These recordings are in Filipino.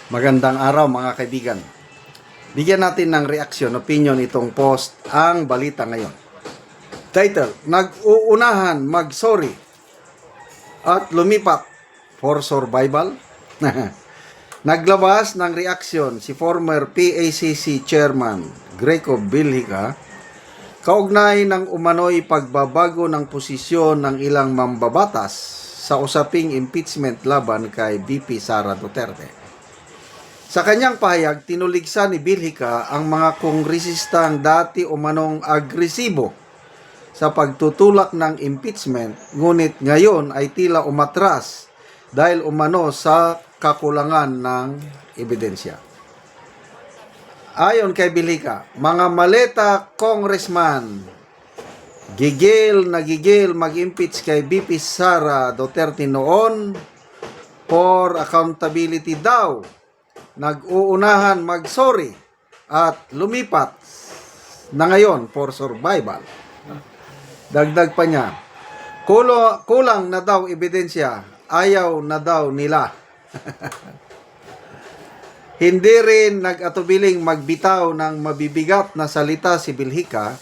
Magandang araw mga kaibigan. Bigyan natin ng reaksyon, opinion itong post, ang balita ngayon. Title, nag-uunahan mag-sorry at lumipat for survival. Naglabas ng reaksyon si former PACC Chairman Greco Bilhica kaugnay ng umano'y pagbabago ng posisyon ng ilang mambabatas sa usaping impeachment laban kay VP Sara Duterte. Sa kanyang pahayag, tinuligsa ni Bilhica ang mga kongresistang dati umanong agresibo sa pagtutulak ng impeachment, ngunit ngayon ay tila umatras dahil umano sa kakulangan ng ebidensya. Ayon kay Bilhica, mga maleta congressman, gigil na gigil mag-impeach kay VP Sara Duterte noon for accountability daw. Nag-uunahan mag-sorry at lumipat na ngayon for survival. Dagdag pa niya, kulang na daw ebidensya, ayaw na daw nila. Hindi rin nag-atubiling magbitaw ng mabibigat na salita si Bilhica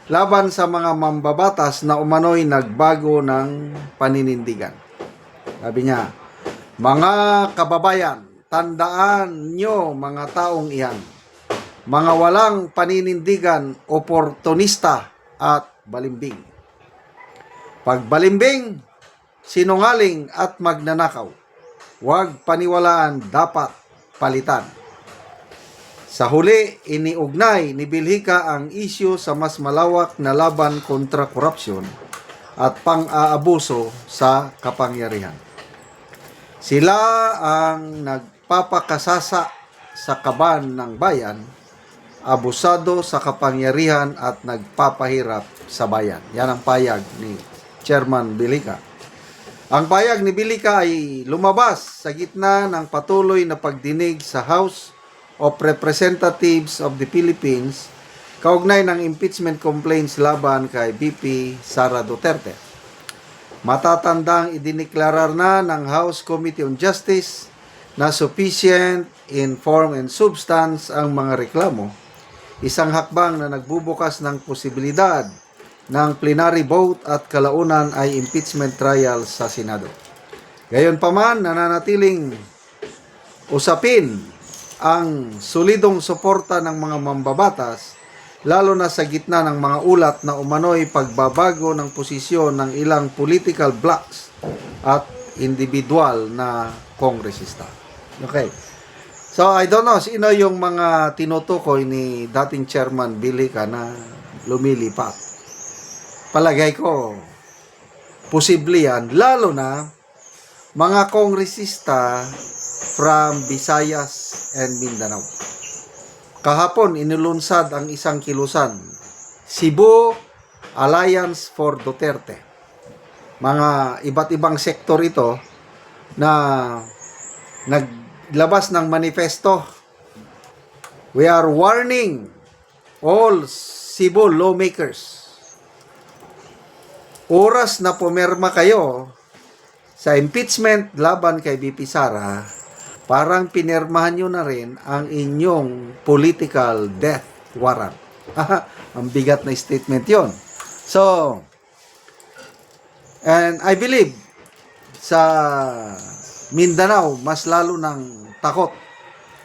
laban sa mga mambabatas na umano'y nagbago ng paninindigan. Sabi niya, mga kababayan, tandaan nyo mga taong iyan, mga walang paninindigan, oportunista at balimbing. Pag balimbing, sinungaling at magnanakaw, huwag paniwalaan, dapat palitan. Sa huli, iniugnay ni Bilhica ang isyu sa mas malawak na laban kontra korupsyon at pang-aabuso sa kapangyarihan. Sila ang nagpapakasasa sa kaban ng bayan, abusado sa kapangyarihan at nagpapahirap sa bayan. Yan ang payag ni Chairman Bilhica. Ang payag ni Bilhica ay lumabas sa gitna ng patuloy na pagdinig sa House of Representatives of the Philippines kaugnay ng impeachment complaints laban kay VP Sara Duterte. Matatandang idiniklarar na ng House Committee on Justice na sufficient in form and substance ang mga reklamo, isang hakbang na nagbubukas ng posibilidad ng plenary vote at kalaunan ay impeachment trial sa Senado. Gayunpaman, nananatiling usapin ang solidong suporta ng mga mambabatas, lalo na sa gitna ng mga ulat na umano'y pagbabago ng posisyon ng ilang political blocs at individual na kongresista. Okay. So, I don't know, sino yung mga tinutukoy ni dating Chairman Bilhica na lumilipat? Palagay ko, posible yan, lalo na mga kongresista from Visayas and Mindanao. Kahapon, inilunsad ang isang kilusan, Cebu Alliance for Duterte. Mga iba't ibang sektor ito na naglabas ng manifesto. We are warning all Cebu lawmakers. Oras na pumirma kayo sa impeachment laban kay VP Sara, parang pinirmahan nyo na rin ang inyong political death warrant. Ang bigat na statement yon. So, and I believe sa Mindanao, mas lalo ng takot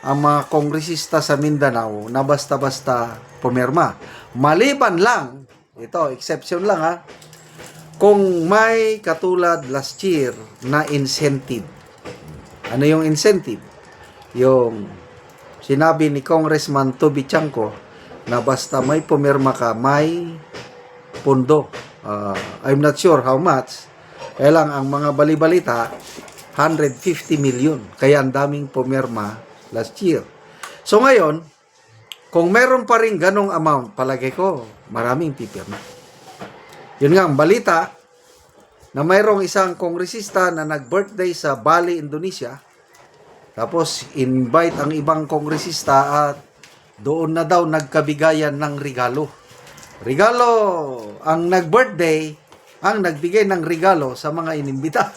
ang mga kongresista sa Mindanao na basta-basta pumirma. Maliban lang, ito, exception lang kung may katulad last year na incentive. Ano yung incentive? Yung sinabi ni Congressman Toby Chanco na basta may pumirma ka, may pundo. I'm not sure how much. Kaya lang ang mga balibalita, 150 million. Kaya ang daming pumirma last year. So ngayon, kung meron pa rin ganong amount, palagay ko, maraming pipirma. Yun nga ang balita, na mayroong isang kongresista na nag-birthday sa Bali, Indonesia. Tapos, invite ang ibang kongresista at doon na daw nagkabigayan ng regalo. Regalo, ang nag-birthday, ang nagbigay ng regalo sa mga inimbita.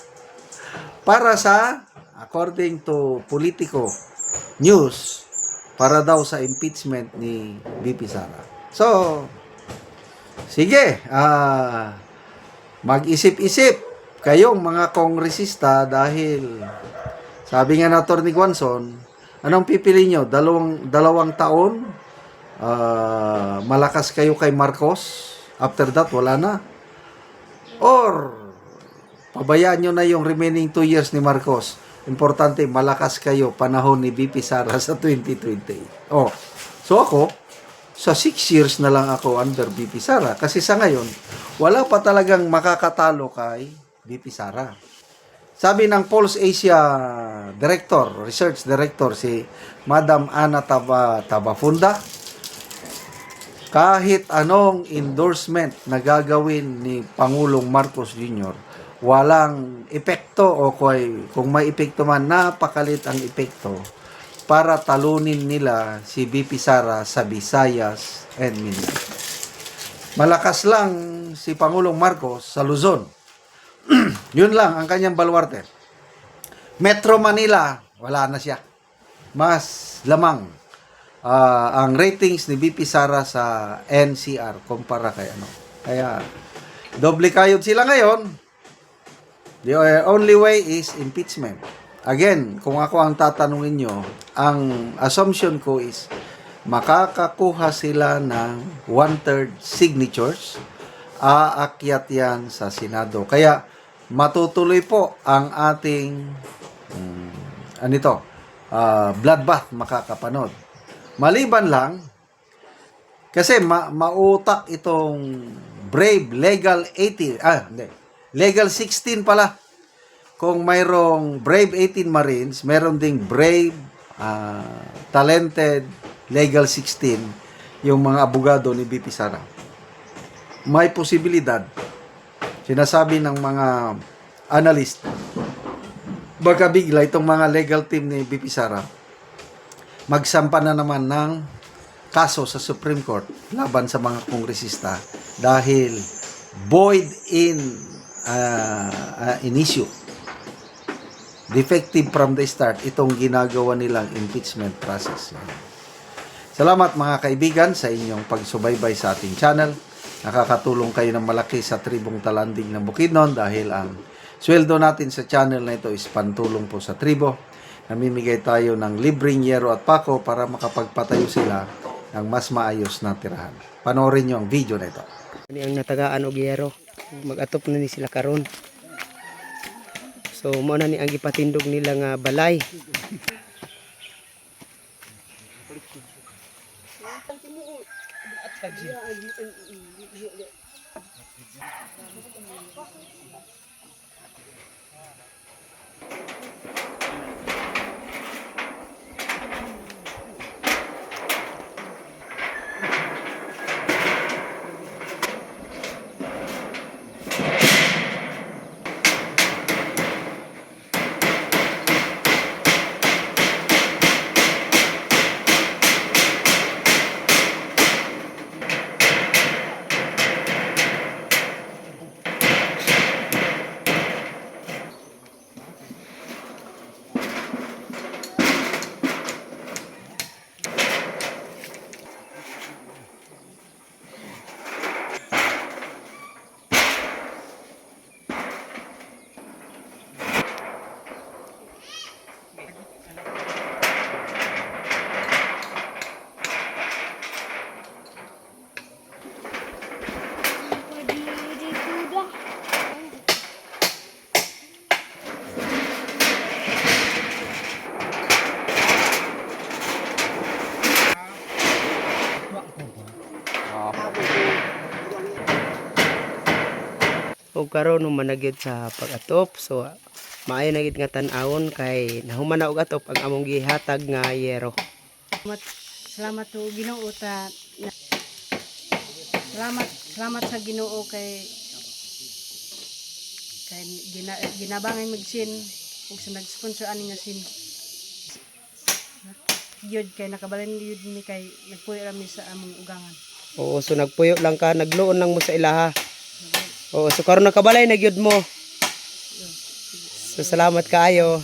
Para sa, according to Politico, news para daw sa impeachment ni VP Sara. So, sige, mag-isip-isip kayong mga kongresista dahil sabi nga na Atty. Guanzon, anong pipili nyo? Dalawang taon? Malakas kayo kay Marcos? After that, wala na? Or, pabayaan nyo na yung remaining 2 years ni Marcos? Importante, malakas kayo panahon ni VP Sara sa 2020. Oh, so ako, sa 6 years na lang ako under VP Sara. Kasi sa ngayon, wala pa talagang makakatalo kay VP Sara. Sabi ng Pulse Asia Director, Research Director, si Madam Ana Tabafunda, kahit anong endorsement na gagawin ni Pangulong Marcos Jr., walang epekto o kung may epekto man, napakalit ang epekto para talunin nila si VP Sara sa Visayas and Mindanao. Malakas lang si Pangulong Marcos sa Luzon. Yun lang ang kanyang baluarte. Metro Manila, wala na siya. Mas lamang ang ratings ni VP Sara sa NCR kumpara kay ano. Kaya doble kayod sila ngayon. The only way is impeachment. Again, kung ako ang tatanungin nyo, ang assumption ko is makakakuha sila ng 1/3 signatures, aakyat yan sa Senado. Kaya matutuloy po ang ating bloodbath makakapanood. Maliban lang, kasi mautak itong Brave Legal 18, Legal 16 pala. Kung mayroong Brave 18 Marines, meron ding Brave, Talented, Legal 16, yung mga abogado ni VP Sara. May posibilidad, sinasabi ng mga analyst, baka bigla itong mga legal team ni VP Sara magsampa na naman ng kaso sa Supreme Court laban sa mga kongresista dahil void in issue. Defective from the start itong ginagawa nilang impeachment process. Salamat mga kaibigan sa inyong pagsubaybay sa ating channel. Nakakatulong kayo ng malaki sa tribong Talanding ng Bukidnon dahil ang sweldo natin sa channel na ito is pantulong po sa tribo. Namimigay tayo ng libreng yero at pako para makapagpatayo sila ng mas maayos na tirahan. Panoorin nyo ang video na ito. Ini ang natagaan og yero. Mag-atop na ni sila karon. So mo na ni ang gipatindog nila nga balay. O karon no managyod sa pag-atop. So maayo na gid nga tan-awon kay nahuman na og atop ang among gihatag nga yero. Salamat to Ginoo ta. Salamat sa Ginoo kay ginabangay magsin ug sa nag-sponsor ani nga sin. Yun kay nakabalin yun mi kay nagpuyo rami sa among ugangan. Oo, so nagpuyo lang ka, nagluon lang mo sa ilaha. Oo, so karon nakabalay na gyud mo. So salamat kaayo.